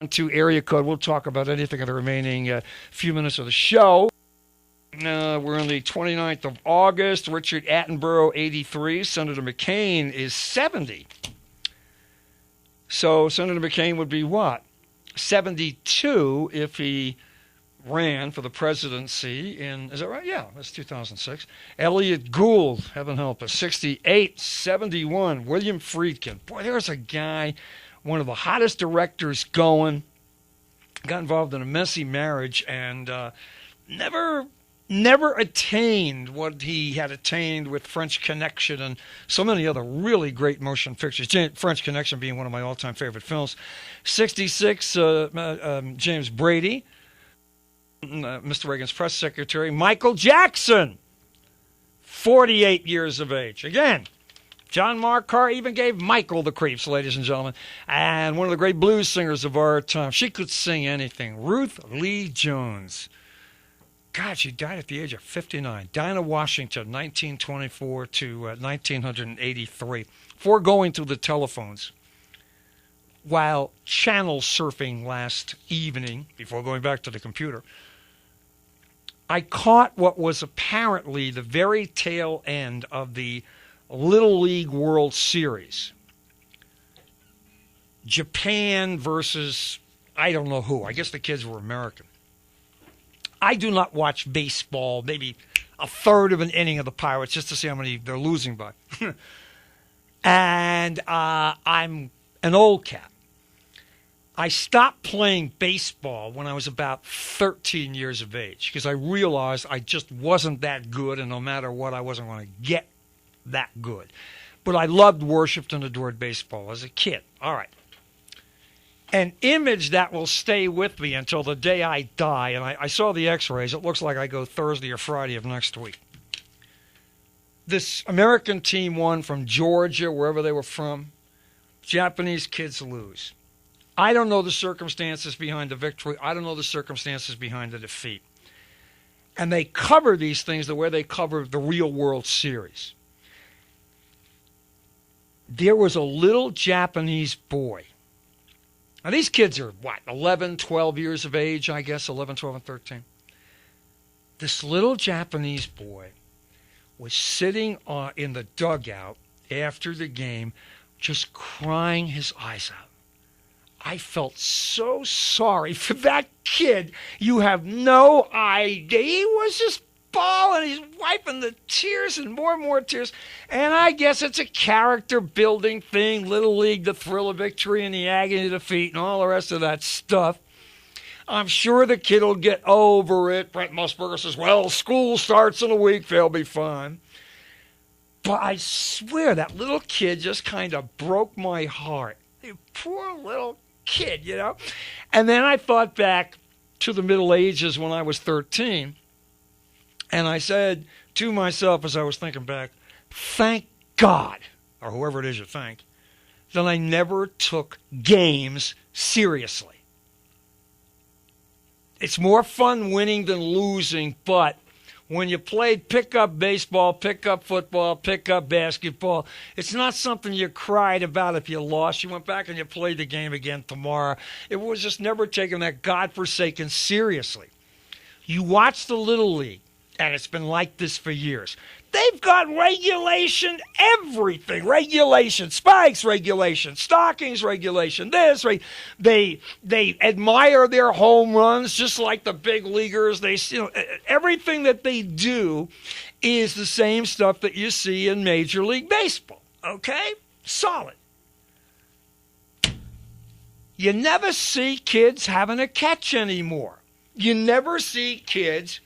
To area code. We'll talk about anything in the remaining few minutes of the show. We're on the 29th of August. Richard Attenborough, 83. Senator McCain is 70. So Senator McCain would be what? 72 if he ran for the presidency in, is that right? Yeah, that's 2006. Elliot Gould, heaven help us, 68. 71. William Friedkin. Boy, there's a guy, one of the hottest directors going, got involved in a messy marriage and never attained what he had attained with French Connection and so many other really great motion pictures. French Connection being one of my all-time favorite films. 66, James Brady, Mr. Reagan's press secretary. Michael Jackson, 48 years of age. Again, John Marcar even gave Michael the creeps, ladies and gentlemen. And one of the great blues singers of our time. She could sing anything. Ruth Lee Jones. God, she died at the age of 59. Dinah Washington, 1924 to 1983. Before going through the telephones, while channel surfing last evening, before going back to the computer, I caught what was apparently the very tail end of the Little League World Series. Japan versus I don't know who. I guess the kids were American. I do not watch baseball, maybe a third of an inning of the Pirates just to see how many they're losing by. And I'm an old cat. I stopped playing baseball when I was about 13 years of age because I realized I just wasn't that good, and no matter what, I wasn't going to get that good. But I loved, worshipped, and adored baseball as a kid. All right. An image that will stay with me until the day I die, and I saw the x-rays. It looks like I go Thursday or Friday of next week. This American team won from Georgia, wherever they were from. Japanese kids lose. I don't know the circumstances behind the victory. I don't know the circumstances behind the defeat. And they cover these things the way they cover the real World Series. There was a little Japanese boy. Now, these kids are, 11, 12 years of age, I guess, 11, 12, and 13. This little Japanese boy was sitting in the dugout after the game, just crying his eyes out. I felt so sorry for that kid. You have no idea. He was just bawling. He's wiping the tears and more tears. And I guess it's a character-building thing. Little League, the thrill of victory and the agony of defeat and all the rest of that stuff. I'm sure the kid will get over it. Brent Musburger says, well, school starts in a week. They'll be fine. But I swear that little kid just kind of broke my heart. You poor little kid, you know. And then I thought back to the Middle Ages when I was 13. And I said to myself as I was thinking back, thank God, or whoever it is you thank, that I never took games seriously. It's more fun winning than losing, but when you played pickup baseball, pickup football, pickup basketball, it's not something you cried about if you lost. You went back and you played the game again tomorrow. It was just never taken that godforsaken seriously. You watch the Little League, and it's been like this for years. They've got regulation, everything. Regulation, spikes regulation, stockings regulation, this. They admire their home runs just like the big leaguers. Everything that they do is the same stuff that you see in Major League Baseball. Okay? Solid. You never see kids having a catch anymore. You never see kids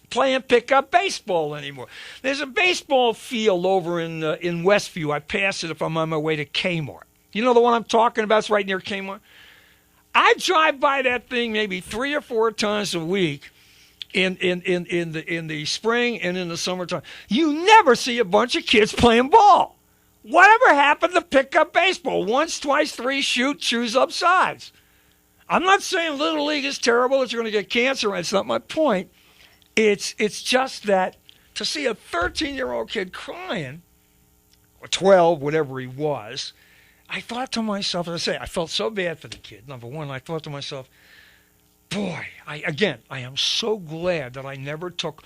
playing pickup baseball anymore. There's a baseball field over in Westview. I pass it if I'm on my way to Kmart. You know the one I'm talking about? It's right near Kmart. I drive by that thing maybe 3 or 4 times a week in the spring and in the summertime. You never see a bunch of kids playing ball. Whatever happened to pickup baseball? Once, twice, 3, shoot, choose up sides. I'm not saying Little League is terrible, that you're going to get cancer. That's not my point. It's just that to see a 13-year-old kid crying, or 12, whatever he was, I thought to myself, as I say, I felt so bad for the kid, number one. I thought to myself, boy, I am so glad that I never took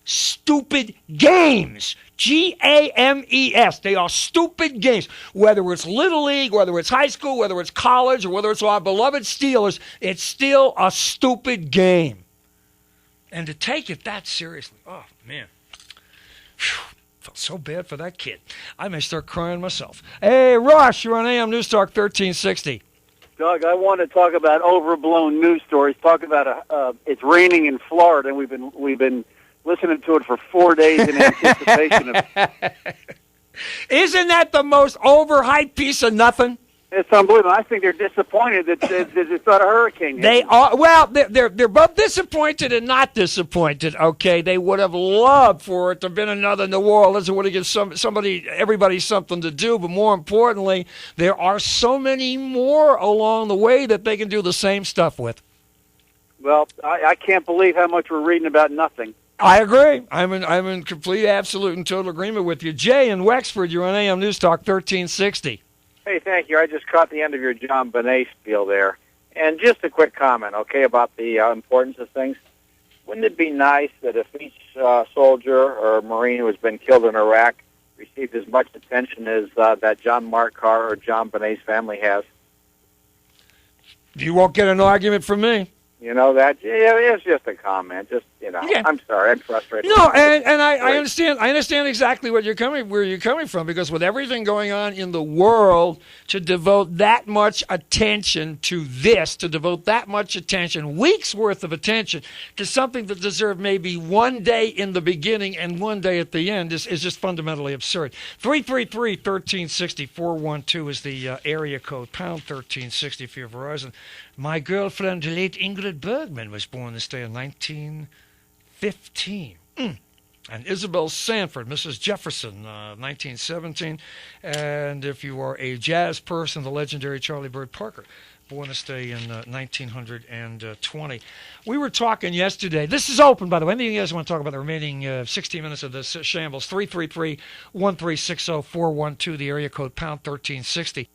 stupid games. Games. They are stupid games. Whether it's Little League, whether it's high school, whether it's college, or whether it's our beloved Steelers, it's still a stupid game. And to take it that seriously, oh, man. Whew. Felt so bad for that kid. I may start crying myself. Hey, Rush, you're on AM News Talk 1360. Doug, I want to talk about overblown news stories. Talk about it's raining in Florida, and we've been listening to it for 4 days in anticipation of. Isn't that the most overhyped piece of nothing? It's unbelievable. I think they're disappointed that it's not a hurricane. They are. Well, they're both disappointed and not disappointed. Okay, they would have loved for it to have been another New Orleans. It would have given everybody something to do. But more importantly, there are so many more along the way that they can do the same stuff with. Well, I can't believe how much we're reading about nothing. I agree. I'm in complete, absolute, and total agreement with you. Jay in Wexford, you're on AM News Talk 1360. Hey, thank you. I just caught the end of your John Bonet spiel there. And just a quick comment, okay, about the importance of things. Wouldn't it be nice that if each soldier or Marine who has been killed in Iraq received as much attention as that John Mark Carr or John Bonet's family has? You won't get an argument from me. You know that? Yeah, it's just a comment. Just, Yeah. I'm sorry. I'm frustrated. No, and I understand. I understand exactly where you're coming from, because with everything going on in the world, to devote that much attention to this, to devote that much attention, weeks worth of attention to something that deserved maybe one day in the beginning and one day at the end is just fundamentally absurd. 333-1360 412 is the area code, pound 1360 for your Verizon. My girlfriend, the late Ingrid Bergman, was born this day in 1915. And Isabel Sanford, Mrs. Jefferson, 1917. And if you are a jazz person, the legendary Charlie Bird Parker, born this day in 1920. We were talking yesterday. This is open, by the way. Anything you guys want to talk about the remaining 16 minutes of this shambles? 333-1360 412, the area code, pound 1360.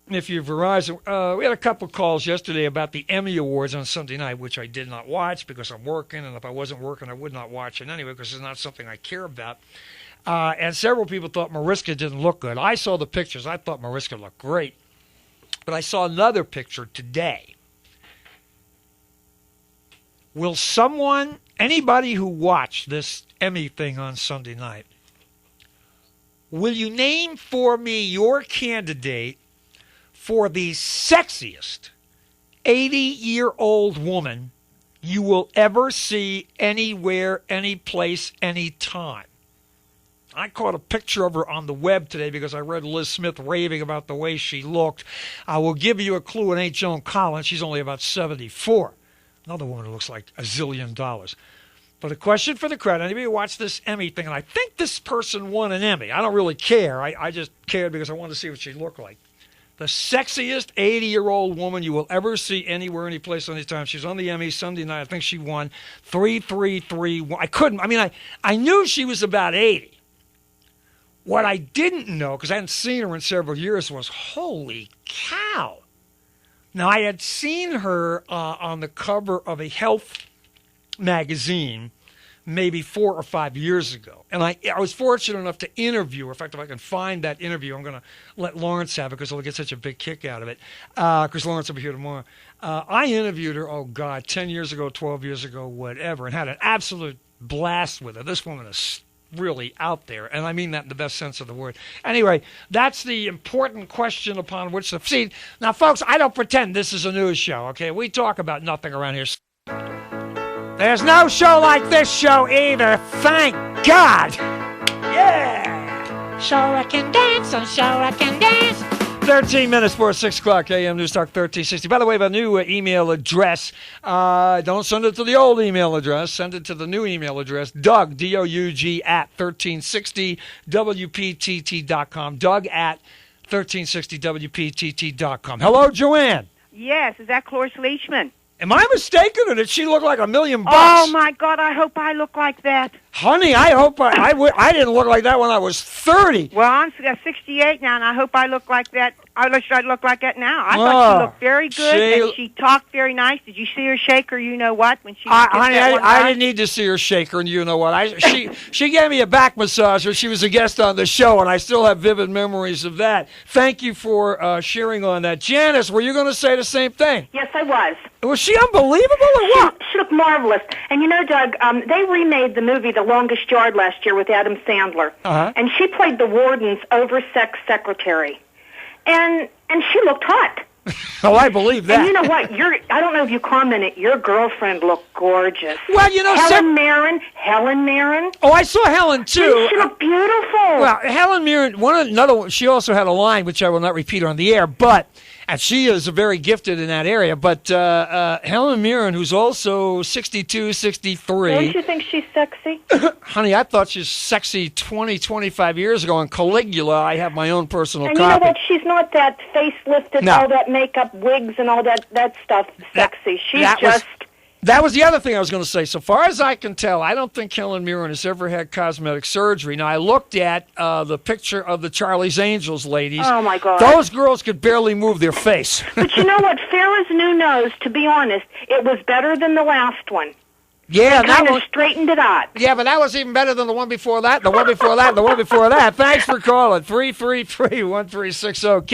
If you're Verizon, we had a couple calls yesterday about the Emmy Awards on Sunday night, which I did not watch because I'm working, and if I wasn't working, I would not watch it anyway because it's not something I care about. And several people thought Mariska didn't look good. I saw the pictures. I thought Mariska looked great. But I saw another picture today. Will anybody who watched this Emmy thing on Sunday night, will you name for me your candidate for the sexiest 80-year-old woman you will ever see anywhere, any place, any time? I caught a picture of her on the web today because I read Liz Smith raving about the way she looked. I will give you a clue. It ain't Joan Collins. She's only about 74. Another woman who looks like $1 zillion. But a question for the crowd. Anybody who watched this Emmy thing, and I think this person won an Emmy. I don't really care. I just cared because I wanted to see what she looked like. The sexiest 80-year-old woman you will ever see anywhere, any place, any time. She's on the Emmy Sunday night. I think she won 333. I knew she was about 80. What I didn't know, because I hadn't seen her in several years, was holy cow. Now, I had seen her on the cover of a health magazine maybe 4 or 5 years ago. And I was fortunate enough to interview her. In fact, if I can find that interview, I'm going to let Lawrence have it because he'll get such a big kick out of it, because Lawrence will be here tomorrow. I interviewed her, 10 years ago, 12 years ago, whatever, and had an absolute blast with her. This woman is really out there, and I mean that in the best sense of the word. Anyway, that's the important question upon which to see. Now, folks, I don't pretend this is a news show, okay? We talk about nothing around here. There's no show like this show either, thank God. Yeah! Show I can dance, on show I can dance. 13 minutes before 6 o'clock, AM News Talk 1360. By the way, I have a new email address. Don't send it to the old email address. Send it to the new email address, Doug, D-O-U-G, at 1360WPTT.com. Doug at 1360WPTT.com. Hello, Joanne. Yes, is that Cloris Leachman? Am I mistaken, or did she look like $1 million? Oh, my God, I hope I look like that. Honey, I hope I didn't look like that when I was 30. Well, I'm 68 now, and I hope I look like that I wish I looked like that now. I thought she looked very good, and she talked very nice. Did you see her shake her? You know what? When she honey, I didn't need to see her shake her, and you know what? She gave me a back massage when she was a guest on the show, and I still have vivid memories of that. Thank you for sharing on that. Janice, were you going to say the same thing? Yes, I was. Was she unbelievable or what? She looked marvelous. And you know, Doug, they remade the movie The Longest Yard last year with Adam Sandler. And she played the warden's oversexed secretary. And she looked hot. Oh, I believe that. And you know what? I don't know if you commented, your girlfriend looked gorgeous. Well, you know, Helen Mirren. Oh, I saw Helen too. She looked beautiful. Well, Helen Mirren, she also had a line, which I will not repeat on the air, and she is very gifted in that area. But Helen Mirren, who's also 62, 63. Don't you think she's sexy? Honey, I thought she was sexy 20, 25 years ago. In Caligula, I have my own personal copy. And you know what? She's not that facelifted, all that makeup, wigs, and all that stuff sexy. That was the other thing I was going to say. So far as I can tell, I don't think Helen Mirren has ever had cosmetic surgery. Now, I looked at the picture of the Charlie's Angels ladies. Oh, my God. Those girls could barely move their face. But you know what? Fair as new nose, to be honest, it was better than the last one. Yeah, they kind of straightened it out. Yeah, but that was even better than the one before that, the one before that, the one before that. Thanks for calling. 333-1360.